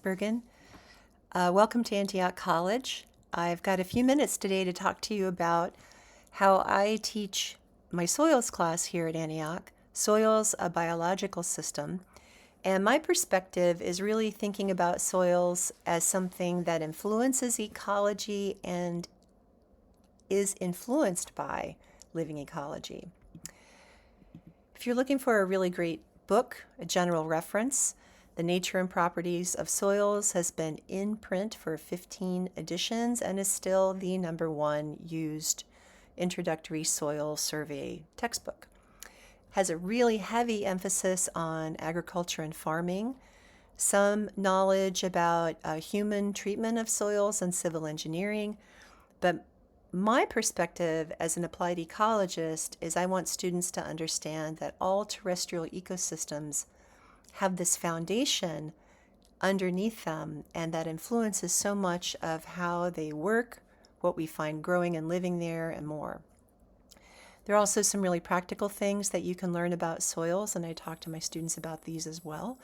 Landsbergen. Welcome to Antioch College. I've got a few minutes today to talk to you about how I teach my soils class here at Antioch. Soils, a biological system. And my perspective is really thinking about soils as something that influences ecology and is influenced by living ecology. If you're looking for a really great book, a general reference, The Nature and Properties of Soils has been in print for 15 editions and is still the #1 used introductory soil survey textbook. Has a really heavy emphasis on agriculture and farming, some knowledge about human treatment of soils and civil engineering, but my perspective as an applied ecologist is I want students to understand that all terrestrial ecosystems have this foundation underneath them, and that influences so much of how they work, what we find growing and living there, and more. There are also some really practical things that you can learn about soils, and I talk to my students about these as well.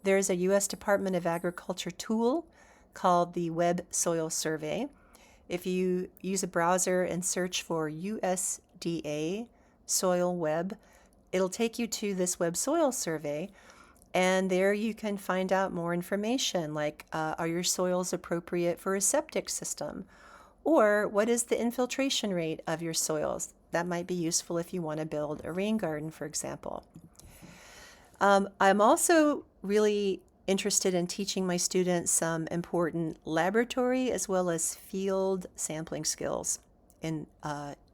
There's a U.S. Department of Agriculture tool called the Web Soil Survey. If you use a browser and search for USDA Soil Web, it'll take you to this Web Soil Survey, and there you can find out more information like are your soils appropriate for a septic system? Or what is the infiltration rate of your soils? That might be useful if you want to build a rain garden, for example. I'm also really interested in teaching my students some important laboratory as well as field sampling skills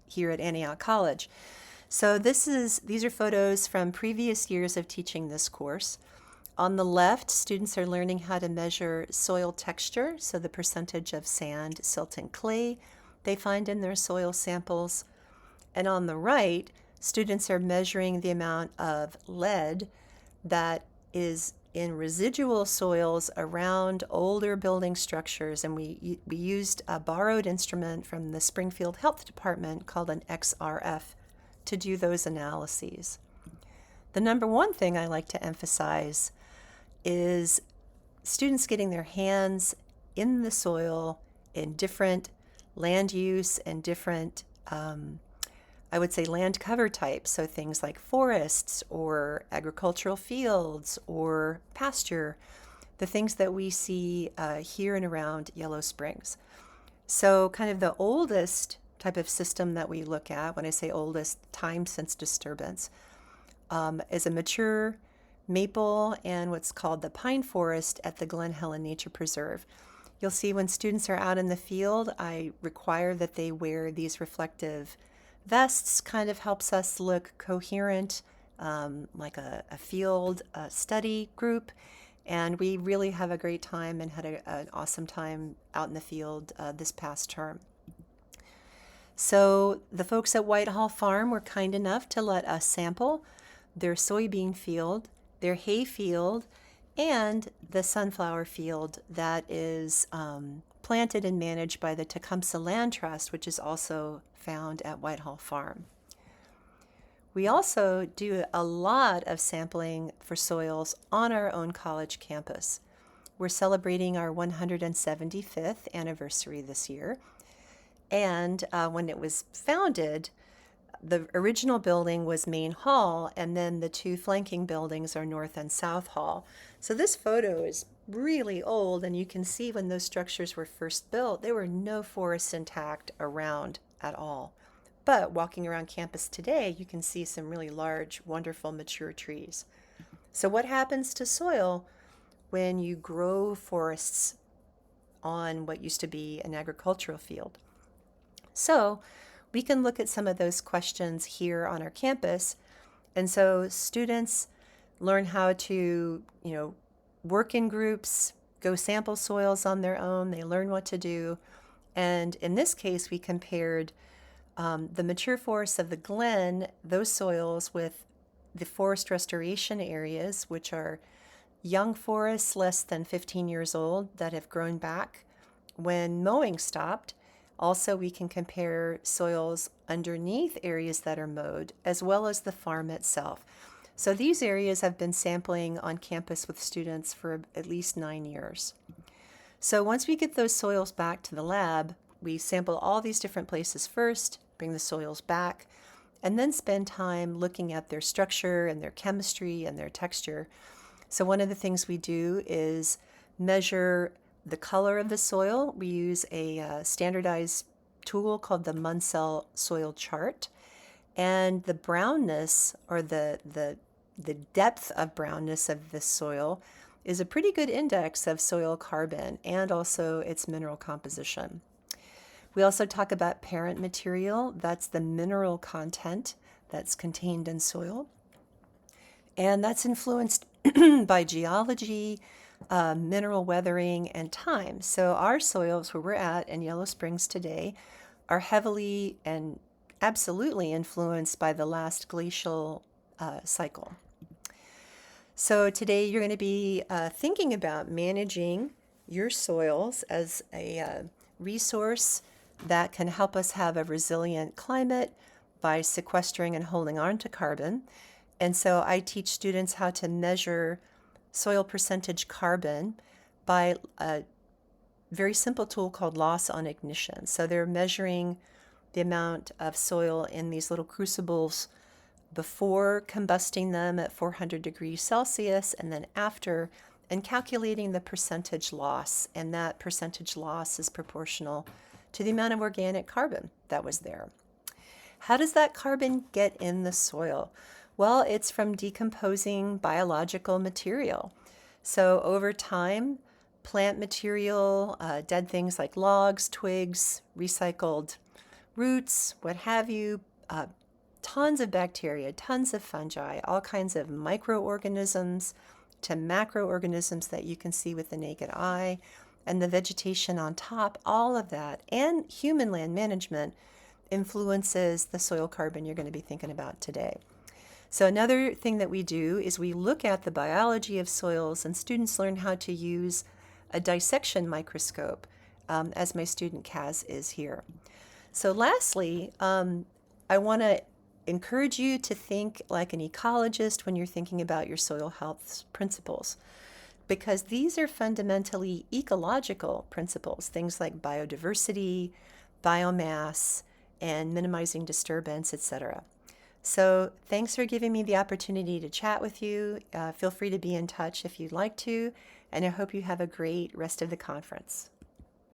here at Antioch College. So these are photos from previous years of teaching this course. On the left, students are learning how to measure soil texture, so the percentage of sand, silt, and clay they find in their soil samples. And on the right, students are measuring the amount of lead that is in residual soils around older building structures. And we used a borrowed instrument from the Springfield Health Department called an XRF to do those analyses. The #1 thing I like to emphasize is students getting their hands in the soil in different land use and different, I would say, land cover types. So things like forests or agricultural fields or pasture, the things that we see here and around Yellow Springs. So kind of the oldest type of system that we look at, when I say oldest, time since disturbance, is a mature maple and what's called the pine forest at the Glen Helen Nature Preserve. You'll see when students are out in the field, I require that they wear these reflective vests. Kind of helps us look coherent, like a field study group. And we really have a great time and had an awesome time out in the field this past term. So the folks at Whitehall Farm were kind enough to let us sample their soybean field, their hay field, and the sunflower field that is planted and managed by the Tecumseh Land Trust, which is also found at Whitehall Farm. We also do a lot of sampling for soils on our own college campus. We're celebrating our 175th anniversary this year. And when it was founded, the original building was Main Hall, and then the two flanking buildings are North and South Hall. So this photo is really old, and you can see when those structures were first built, there were no forests intact around at all. But walking around campus today, you can see some really large, wonderful, mature trees. So what happens to soil when you grow forests on what used to be an agricultural field? So we can look at some of those questions here on our campus. And so students learn how to, work in groups, go sample soils on their own. They learn what to do. And in this case, we compared the mature forests of the Glen, those soils, with the forest restoration areas, which are young forests less than 15 years old that have grown back when mowing stopped. Also, we can compare soils underneath areas that are mowed, as well as the farm itself. So these areas have been sampling on campus with students for at least 9 years. So once we get those soils back to the lab, we sample all these different places first, bring the soils back, and then spend time looking at their structure and their chemistry and their texture. So one of the things we do is measure the color of the soil. We use a standardized tool called the Munsell soil chart. And the brownness, or the depth of brownness of the soil, is a pretty good index of soil carbon and also its mineral composition. We also talk about parent material. That's the mineral content that's contained in soil. And that's influenced by geology, mineral weathering, and time. So our soils, where we're at in Yellow Springs today, are heavily and absolutely influenced by the last glacial cycle. So today you're going to be thinking about managing your soils as a resource that can help us have a resilient climate by sequestering and holding on to carbon. And so I teach students how to measure soil percentage carbon by a very simple tool called loss on ignition. So they're measuring the amount of soil in these little crucibles before combusting them at 400 degrees Celsius and then after, and calculating the percentage loss. And that percentage loss is proportional to the amount of organic carbon that was there. How does that carbon get in the soil? Well, it's from decomposing biological material. So over time, plant material, dead things like logs, twigs, recycled roots, what have you, tons of bacteria, tons of fungi, all kinds of microorganisms to macroorganisms that you can see with the naked eye, and the vegetation on top, all of that, and human land management influences the soil carbon you're going to be thinking about today. So another thing that we do is we look at the biology of soils, and students learn how to use a dissection microscope, as my student Kaz is here. So lastly, I want to encourage you to think like an ecologist when you're thinking about your soil health principles, because these are fundamentally ecological principles, things like biodiversity, biomass, and minimizing disturbance, etc. So thanks for giving me the opportunity to chat with you. Feel free to be in touch if you'd like to, and I hope you have a great rest of the conference.